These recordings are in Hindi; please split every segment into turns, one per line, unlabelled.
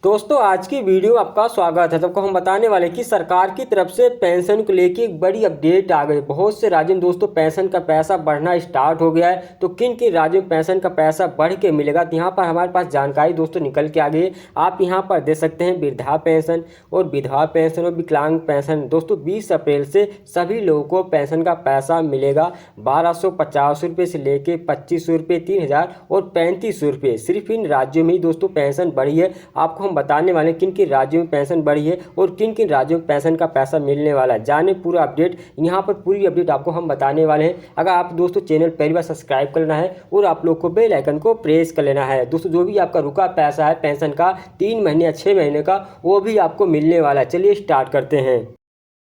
दोस्तों आज की वीडियो में आपका स्वागत है। सबको हम बताने वाले हैं कि सरकार की तरफ से पेंशन को लेकर एक बड़ी अपडेट आ गई। बहुत से राज्यों में दोस्तों पेंशन का पैसा बढ़ना स्टार्ट हो गया है। तो किन किन राज्यों में पेंशन का पैसा बढ़ के मिलेगा, तो यहाँ पर हमारे पास जानकारी दोस्तों निकल के आ गई है। आप यहाँ पर देख सकते हैं वृद्धा पेंशन और विधवा पेंशन और विकलांग पेंशन। दोस्तों 20 अप्रैल से सभी लोगों को पेंशन का पैसा मिलेगा। 1250 रुपये से लेके 2500 रुपये, 3000 और 3500 रुपये। सिर्फ इन राज्यों में ही दोस्तों पेंशन बढ़ी है। आपको हम बताने वाले किन किन राज्यों में पेंशन बढ़ी है और किन किन राज्यों में पेंशन का पैसा मिलने वाला है। जाने पूरा अपडेट, यहाँ पर पूरी अपडेट आपको हम बताने वाले हैं। अगर आप दोस्तों चैनल पहली बार सब्सक्राइब करना है और आप लोग को बेल आइकन को प्रेस कर लेना है। दोस्तों जो भी आपका रुका पैसा है पेंशन का 3 महीने या 6 महीने का, वो भी आपको मिलने वाला है। चलिए स्टार्ट करते हैं।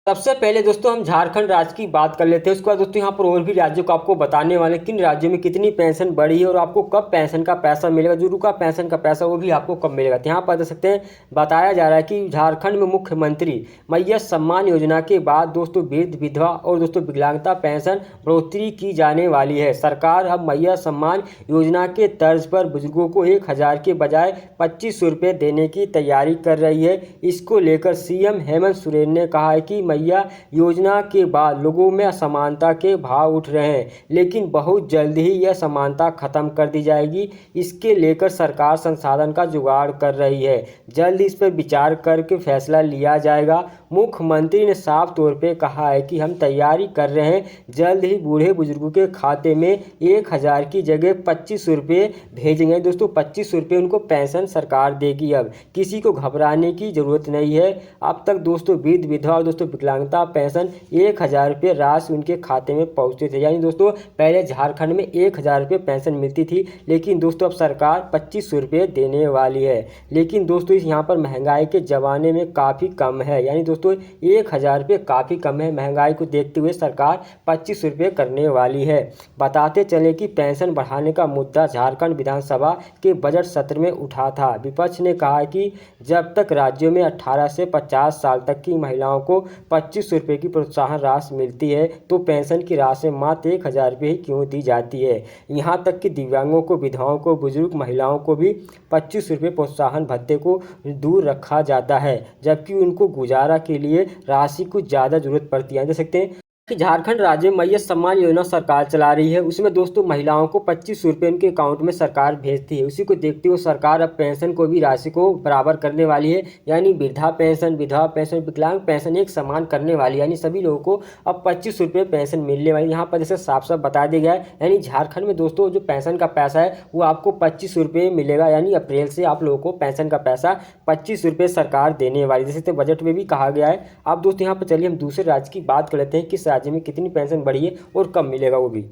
सबसे पहले दोस्तों हम झारखंड राज्य की बात कर लेते हैं। उसके बाद दोस्तों यहाँ पर और भी राज्यों को आपको बताने वाले किन राज्यों में कितनी पेंशन बढ़ी है और आपको कब पेंशन का पैसा मिलेगा। जो रुका पेंशन का पैसा वो भी आपको कब मिलेगा। तो यहाँ पर देख सकते हैं बताया जा रहा है कि झारखंड में मुख्यमंत्री मैया सम्मान योजना के बाद दोस्तों वृद्ध, विधवा और दोस्तों विकलांगता पेंशन बढ़ोतरी की जाने वाली है। सरकार अब मैया सम्मान योजना के तर्ज पर बुजुर्गों को 1000 के बजाय 2500 रुपये देने की तैयारी कर रही है। इसको लेकर सीएम हेमंत सोरेन ने कहा है कि मैया योजना के बाद लोगों में असमानता के भाव उठ रहे हैं, लेकिन बहुत जल्द ही यह समानता खत्म कर दी जाएगी। इसके लेकर सरकार संसाधन का जुगाड़ कर रही है। जल्द इस पर विचार करके फैसला लिया जाएगा। मुख्यमंत्री ने साफ तौर पे कहा है कि हम तैयारी कर रहे हैं, जल्द ही बूढ़े बुजुर्गों के खाते में 1000 की जगह 2500 रुपये भेजेंगे। दोस्तों 2500 रुपये उनको पेंशन सरकार देगी। अब किसी को घबराने की जरूरत नहीं है। अब तक दोस्तों वृद्ध, विधवा और दोस्तों विकलांगता पेंशन 1000 रुपये राशि उनके खाते में पहुंचते थे। यानी दोस्तों पहले झारखंड में 1000 रुपये पेंशन मिलती थी, लेकिन दोस्तों अब सरकार 2500 रुपये देने वाली है। लेकिन दोस्तों इस यहाँ पर महंगाई के ज़माने में काफ़ी कम है। यानी दोस्तों 1000 रुपये काफ़ी कम है। महंगाई को देखते हुए सरकार 2500 रुपये करने वाली है। बताते चले कि पेंशन बढ़ाने का मुद्दा झारखंड विधानसभा के बजट सत्र में उठा था। विपक्ष ने कहा कि जब तक राज्यों में 18 से 50 साल तक की महिलाओं को 2500 रुपये की प्रोत्साहन राशि मिलती है, तो पेंशन की राशि मात्र 1000 रुपये ही क्यों दी जाती है। यहाँ तक कि दिव्यांगों को, विधवाओं को, बुजुर्ग महिलाओं को भी 2500 रुपये प्रोत्साहन भत्ते को दूर रखा जाता है, जबकि उनको गुजारा के लिए राशि को ज़्यादा जरूरत पड़ती है। देख सकते हैं कि झारखंड राज्य में मैया सम्मान योजना सरकार चला रही है। उसमें दोस्तों महिलाओं को 2500 रुपये उनके अकाउंट में सरकार भेजती है। उसी को देखते हुए सरकार अब पेंशन को भी राशि को बराबर करने वाली है। यानी वृद्धा पेंशन, विधवा पेंशन, विकलांग पेंशन एक समान करने वाली है। यानी सभी लोगों को अब 2500 रुपये पेंशन मिलने वाली। यहाँ पर जैसे साफ साफ बता दिया गया है। यानी झारखंड में दोस्तों जो पेंशन का पैसा है वो आपको 2500 रुपये मिलेगा। यानी अप्रैल से आप लोगों को पेंशन का पैसा 2500 रुपये सरकार देने वाली, जैसे बजट में भी कहा गया है। अब दोस्तों यहाँ पर चलिए हम दूसरे राज्य की बात कर लेते हैं, किस राज्य में कितनी पेंशन बढ़ी है और कब मिलेगा वो भी।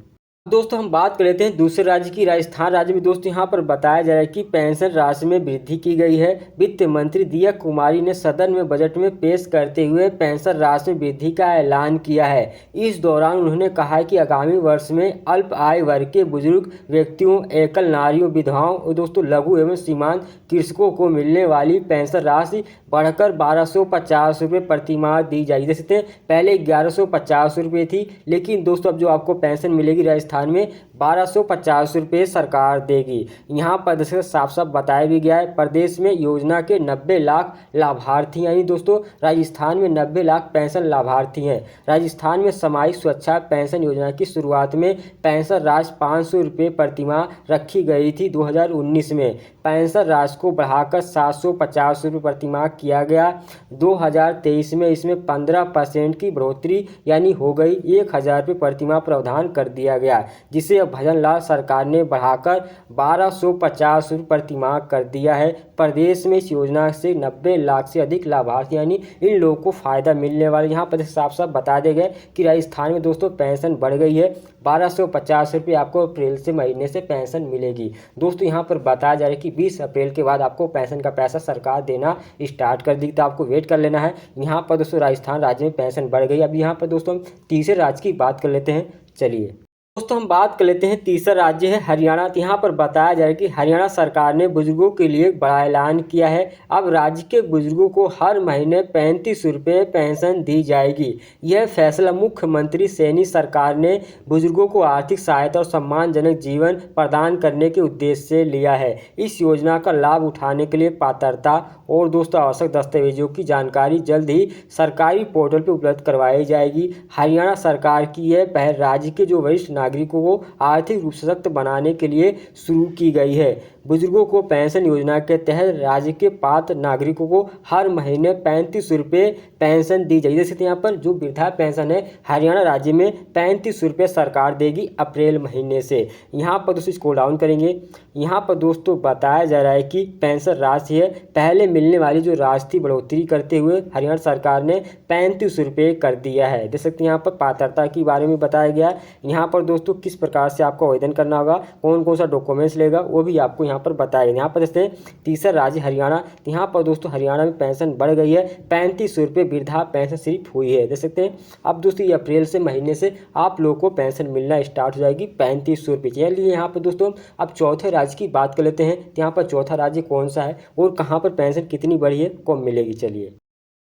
दोस्तों हम बात कर लेते हैं दूसरे राज्य की। राजस्थान राज्य में दोस्तों यहाँ पर बताया जा रहा है कि पेंशन राशि में वृद्धि की गई है। वित्त मंत्री दिया कुमारी ने सदन में बजट में पेश करते हुए पेंशन राशि में वृद्धि का ऐलान किया है। इस दौरान उन्होंने कहा है कि आगामी वर्ष में अल्प आय वर्ग के बुजुर्ग व्यक्तियों, एकल नारियों, विधवाओं और दोस्तों लघु एवं सीमांत कृषकों को मिलने वाली पेंशन राशि बढ़कर 1250 रुपये प्रतिमाह दी जाएगी। जैसे पहले 1150 रुपये थी, लेकिन दोस्तों अब जो आपको पेंशन मिलेगी राजस्थान में 1250 रुपये सरकार देगी। यहाँ पर साफ साफ बताया भी गया है। प्रदेश में योजना के 90 लाख लाभार्थी, यानी दोस्तों राजस्थान में 90 लाख पेंशन लाभार्थी हैं। राजस्थान में सामाजिक सुरक्षा पेंशन योजना की शुरुआत में पेंशन राशि 500 रुपये प्रतिमाह रखी गई थी। 2019 में पेंशन राशि को बढ़ाकर 750 रुपये प्रतिमाह किया गया। 2023 में इसमें 15% की बढ़ोतरी यानी हो गई 1000 रुपये प्रतिमाह प्रावधान कर दिया गया, जिसे अब भजन लाल सरकार ने बढ़ाकर 1250 रुपये प्रतिमाह कर दिया है। प्रदेश में इस योजना से 90 लाख से अधिक लाभार्थी यानी इन लोगों को फायदा मिलने वाला। यहाँ पर साफ साफ बता दिया गया कि राजस्थान में दोस्तों पेंशन बढ़ गई है। 1250 रुपये आपको अप्रैल से महीने से पेंशन मिलेगी। दोस्तों यहाँ पर बताया जा रहा है कि 20 अप्रैल के बाद आपको पेंशन का पैसा सरकार देना स्टार्ट कर दी, तो आपको वेट कर लेना है। यहाँ पर दोस्तों राजस्थान राज्य में पेंशन बढ़ गई। अब यहाँ पर दोस्तों हम तीसरे राज्य की बात कर लेते हैं। चलिए दोस्तों हम बात कर लेते हैं तीसरा राज्य है हरियाणा। तो यहाँ पर बताया जाए कि हरियाणा सरकार ने बुजुर्गों के लिए एक बड़ा ऐलान किया है। अब राज्य के बुजुर्गों को हर महीने 35 रुपये पेंशन दी जाएगी। यह फैसला मुख्यमंत्री सैनी सरकार ने बुजुर्गों को आर्थिक सहायता और सम्मानजनक जीवन प्रदान करने के उद्देश्य से लिया है। इस योजना का लाभ उठाने के लिए पात्रता और दोस्तों आवश्यक दस्तावेजों की जानकारी जल्द ही सरकारी पोर्टल पर उपलब्ध करवाई जाएगी। हरियाणा सरकार की यह पहल राज्य के जो वरिष्ठ नागरिकों को आर्थिक रूप से सशक्त बनाने के लिए शुरू की गई है। बुजुर्गों को पेंशन योजना के तहत राज्य के पात्र नागरिकों को हर महीने 35 रुपये पेंशन दी जाएगी। जैसे यहाँ पर जो वृद्धा पेंशन है हरियाणा राज्य में 35 रुपये सरकार देगी अप्रैल महीने से। यहाँ पर दोस्तों स्क्रॉल डाउन करेंगे, यहाँ पर दोस्तों बताया जा रहा है कि पेंशन राशि है पहले मिलने वाली जो राशि थी बढ़ोतरी करते हुए हरियाणा सरकार ने 35 रुपये कर दिया है। देख सकते हैं यहाँ पर पात्रता के बारे में बताया गया है। यहाँ पर दोस्तों किस प्रकार से आपको आवेदन करना होगा, कौन कौन सा डॉक्यूमेंट्स लेगा वो भी आपको यहाँ पर बताएगा। यहाँ पर जैसे तीसरा राज्य हरियाणा, यहाँ पर दोस्तों हरियाणा में पेंशन बढ़ गई है, 35 रुपये वृद्धा पेंशन सिर्फ हुई है। देख सकते हैं अब दोस्तों ये अप्रैल से महीने से आप लोगों को पेंशन मिलना स्टार्ट हो जाएगी 35 रुपये। चलिए यहाँ पर दोस्तों अब चौथे राज्य की बात कर लेते हैं। यहाँ पर चौथा राज्य कौन सा है और कहाँ पर पेंशन कितनी बढ़ी है, कब मिलेगी। चलिए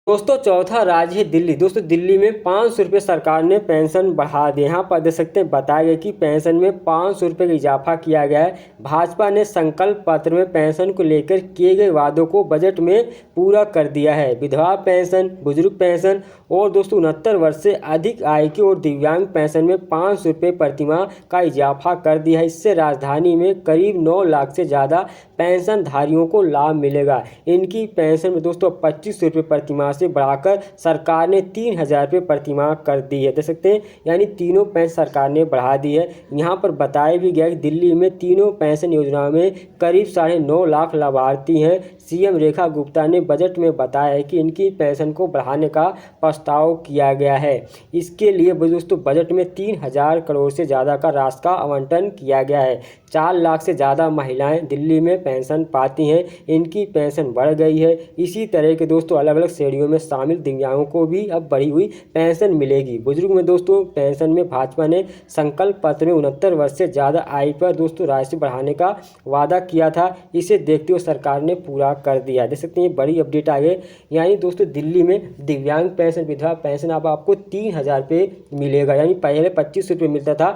दोस्तों चौथा राज्य है दिल्ली। दोस्तों दिल्ली में 500 रुपये सरकार ने पेंशन बढ़ा दिए। यहाँ पर देख सकते हैं बताया गया कि पेंशन में 500 रुपये का इजाफा किया गया है। भाजपा ने संकल्प पत्र में पेंशन को लेकर किए गए वादों को बजट में पूरा कर दिया है। विधवा पेंशन, बुजुर्ग पेंशन और दोस्तों 69 वर्ष से अधिक आयु के और दिव्यांग पेंशन में 500 रुपये प्रतिमाह का इजाफा कर दिया है। इससे राजधानी में करीब 9 लाख से ज़्यादा पेंशनधारियों को लाभ मिलेगा। इनकी पेंशन में दोस्तों 25 रुपये प्रतिमाह से बढ़ाकर सरकार ने 3000 रुपये प्रतिमाह कर दी है। देख सकते हैं यानी तीनों पेंशन सरकार ने बढ़ा दी है। यहाँ पर बताया भी गया कि दिल्ली में तीनों पेंशन योजनाओं में करीब 9.5 लाख लाभार्थी हैं। सीएम रेखा गुप्ता ने बजट में बताया है कि इनकी पेंशन को बढ़ाने का प्रस्ताव किया गया है। इसके लिए दोस्तों बजट में 3000 करोड़ से ज़्यादा का राशि का आवंटन किया गया है। 4 लाख से ज़्यादा महिलाएं दिल्ली में पेंशन पाती हैं, इनकी पेंशन बढ़ गई है। इसी तरह के दोस्तों अलग अलग श्रेणियों में शामिल दिव्यांगों को भी अब बढ़ी हुई पेंशन मिलेगी। बुजुर्ग में दोस्तों पेंशन में भाजपा ने संकल्प पत्र में 69 वर्ष से ज़्यादा आयु पर दोस्तों राशि बढ़ाने का वादा किया था। इसे देखते हुए सरकार ने पूरा कर दिया। देख सकते हैं बड़ी अपडेट आ गई। यानी दोस्तों दिल्ली में दिव्यांग पेंशन, विधवा पेंशन अब आपको 3000 रुपये मिलेगा। यानी पहले 25 रुपये मिलता था,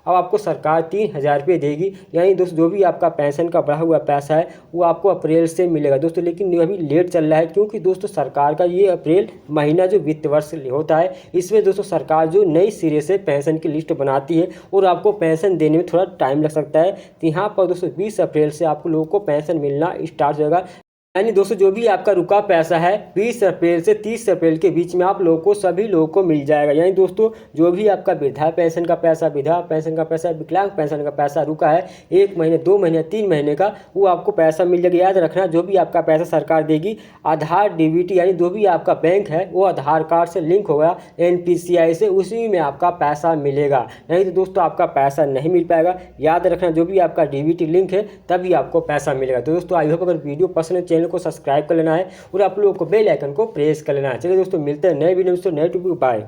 अब आपको सरकार 3000 रुपये देगी। यानी दोस्तों जो भी आपका पेंशन का बढ़ा हुआ पैसा है वो आपको अप्रैल से मिलेगा दोस्तों। लेकिन अभी लेट चल रहा है क्योंकि दोस्तों सरकार का ये अप्रैल महीना जो वित्त वर्ष होता है इसमें दोस्तों सरकार जो नई सिरे से पेंशन की लिस्ट बनाती है और आपको पेंशन देने में थोड़ा टाइम लग सकता है। तो यहाँ पर दोस्तों 20 अप्रैल से आपको लोगों को पेंशन मिलना स्टार्ट हो जाएगा। यानी दोस्तों जो भी आपका रुका पैसा है 20 अप्रैल से 30 अप्रैल के बीच में आप लोगों को सभी लोगों को मिल जाएगा। यानी दोस्तों जो भी आपका वृद्धा पेंशन का पैसा, विधवा पेंशन का पैसा, विकलांग पेंशन का पैसा रुका है 1 महीने, 2 महीने, 3 महीने का, वो आपको पैसा मिल जाएगा। याद रखना जो भी आपका पैसा सरकार देगी आधार डीबीटी यानी जो भी आपका बैंक है वो आधार कार्ड से लिंक होगा NPCI से, उसी में आपका पैसा मिलेगा। नहीं तो दोस्तों आपका पैसा नहीं मिल पाएगा। याद रखना जो भी आपका डीबीटी लिंक है तभी आपको पैसा मिलेगा। तो दोस्तों आई होप अगर वीडियो पसंद है चैनल को सब्सक्राइब कर लेना है और आप लोगों को बेल आइकन को प्रेस कर लेना है। चलिए दोस्तों मिलते हैं नए वीडियो में, नए टॉपिक। बाय।